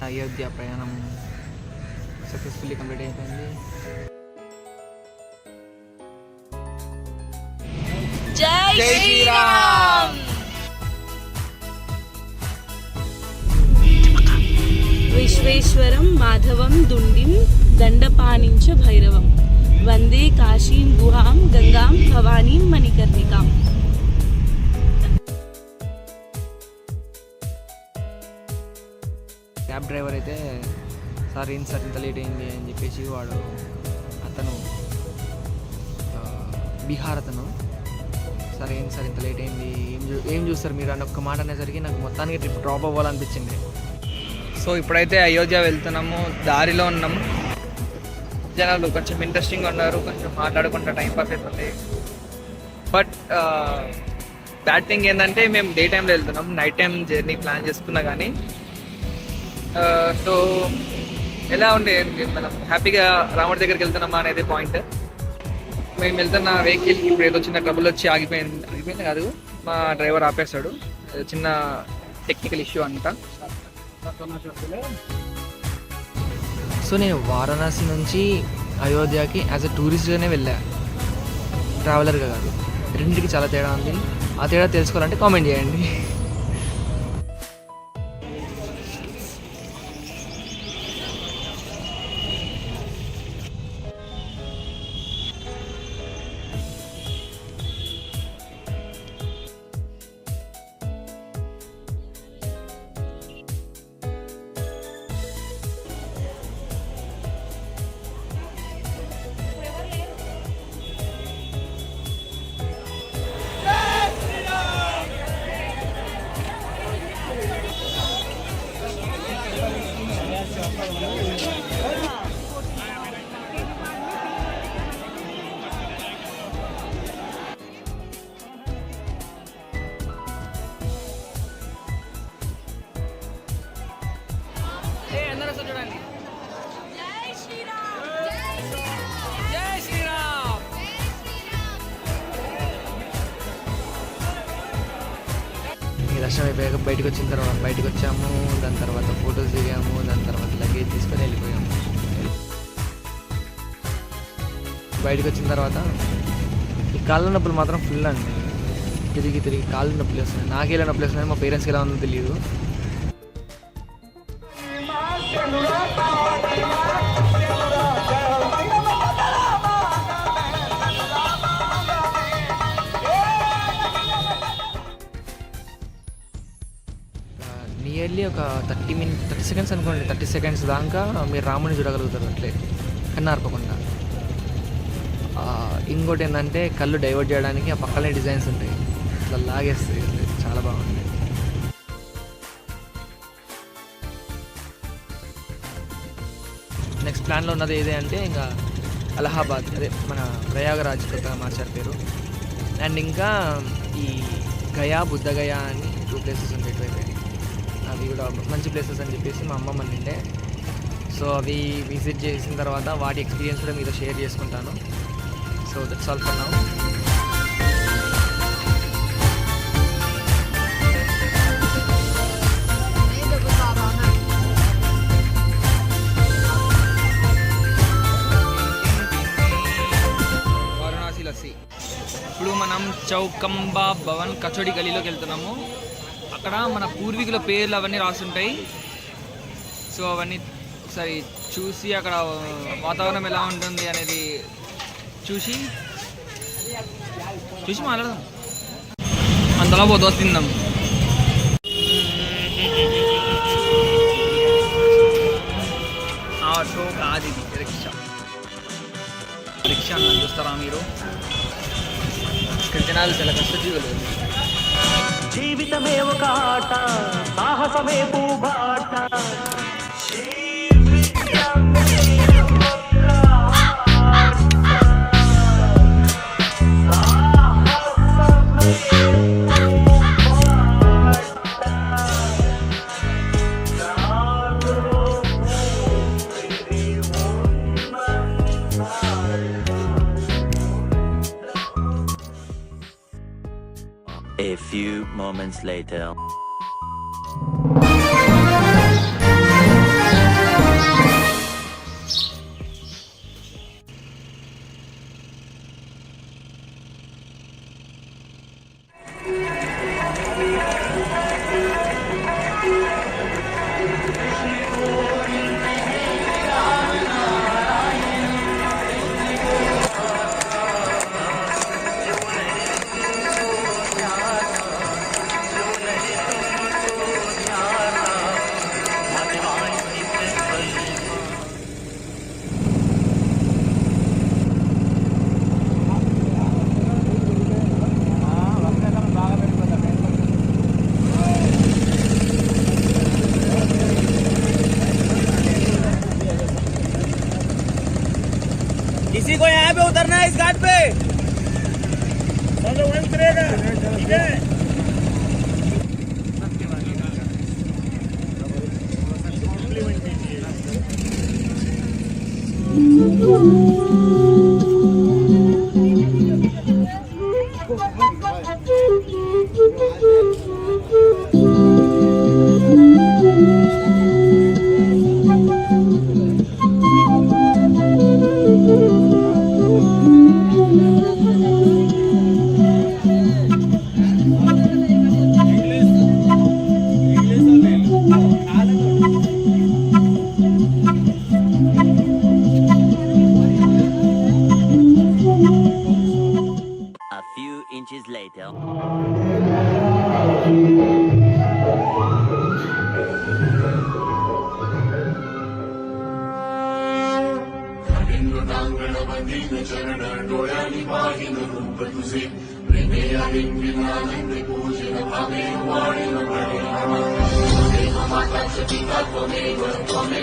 అయోధ్య ప్రయాణం successfully complete అయిపోయింది. జై శ్రీరామ్. విశ్వేశ్వరం మాధవం దుండిం దండపానించ భైరవం వందే కాశీం గుహాం గంగాం భవానీం మణికర్ణికాం. క్యాబ్ డ్రైవర్ అయితే సార్ ఇంత లేట్ అయింది అని చెప్పేసి అతను బీహార్ అతను, సార్ ఇంత లేట్ అయింది, ఏం చూస్తారు మీరు అని ఒక్క మాట అనేసరికి నాకు మొత్తానికి ట్రిప్ డ్రాప్ అవ్వాలనిపించింది. సో ఇప్పుడైతే అయోధ్య వెళ్తున్నాము, దారిలో ఉన్నాము. జనాలు కొంచెం ఇంట్రెస్టింగ్గా ఉన్నారు, కొంచెం మాట్లాడుకుంటా టైం పాస్ అయిపోతుంది. బట్ బ్యాడ్ థింగ్ ఏంటంటే మేము డే టైంలో వెళ్తున్నాం, నైట్ టైం జర్నీ ప్లాన్ చేసుకున్నా కానీ సో ఎలా ఉండే మనం హ్యాపీగా రాముడి దగ్గరికి వెళ్తున్నామా అనేది పాయింట్. మేము వెళ్తున్న వెహికల్ ఇప్పుడు ఏదో చిన్న ట్రబుల్ వచ్చి ఆగిపోయింది కాదు, మా డ్రైవర్ ఆపేస్తాడు, చిన్న టెక్నికల్ ఇష్యూ అంట. సో నేను వారణాసి నుంచి అయోధ్యకి యాజ్ అ టూరిస్ట్గానే వెళ్ళా, ట్రావెలర్గా కాదు. రెండింటికి చాలా తేడా ఉంది. ఆ తేడా తెలుసుకోవాలంటే కామెంట్ చేయండి. దర్శనం అయిపోయాక బయటకు వచ్చాము, దాని తర్వాత ఫొటోస్ దిగాము, దాని తర్వాత లగేజ్ తీసుకొని వెళ్ళిపోయాము. బయటకు వచ్చిన తర్వాత ఈ కాళ్ళ నొప్పులు మాత్రం ఫుల్ అండి, తిరిగి కాళ్ళు నొప్పులు వస్తున్నాయి. నాకు ఎలా నొప్పులు వస్తున్నాయి, మా పేరెంట్స్కి ఎలా ఉందో తెలియదు. నియర్లీ ఒక 30 సెకండ్స్ అనుకోండి, 30 సెకండ్స్ దాకా మీరు రాముని చూడగలుగుతారు అట్లే కన్నార్పకుండా. ఇంకోటి ఏంటంటే కళ్ళు డైవర్ట్ చేయడానికి ఆ పక్కనే డిజైన్స్ ఉంటాయి, అట్లా లాగేస్తాయి, చాలా బాగుంది. ప్లాన్లో ఉన్నది ఏదే అంటే ఇంకా అలహాబాద్, అదే మన ప్రయాగరాజ్ కొత్తగా మార్చారు పేరు. అండ్ ఇంకా ఈ గయా, బుద్ధగయా అని 2 ప్లేసెస్ ఉంటాయి ఇటువైపు. అవి కూడా మంచి ప్లేసెస్ అని చెప్పేసి మా అమ్మమ్మ నిండే. సో అవి విజిట్ చేసిన తర్వాత వాటి ఎక్స్పీరియన్స్ కూడా మీతో షేర్ చేసుకుంటాను. So that's all for now. Varanasi lassi. ఇప్పుడు మనం చౌకంబా భవన్ కచోడి గలీలోకి వెళ్తున్నాము. అక్కడ మన పూర్వీకుల పేర్లు అవన్నీ రాస్తుంటాయి. సో అవన్నీ ఒకసారి చూసి అక్కడ వాతావరణం ఎలా ఉంటుంది అనేది చూసి మాట్లాడదాం. అంతలో పోతే తిందాం. ఆటో కాదు, ఇది రిక్షా. రిక్షా అన్న చూస్తారా మీరు? ఇక్కడ జనాలు చాలా కష్టజీవులు. జీవితమే ఒక ఆట, సాహసమే పూబాట. A few moments later. किसी को यहाँ पे उतरना है इस घाट पे? वहीं उतरेगा, ठीक है? A few inches later. Swami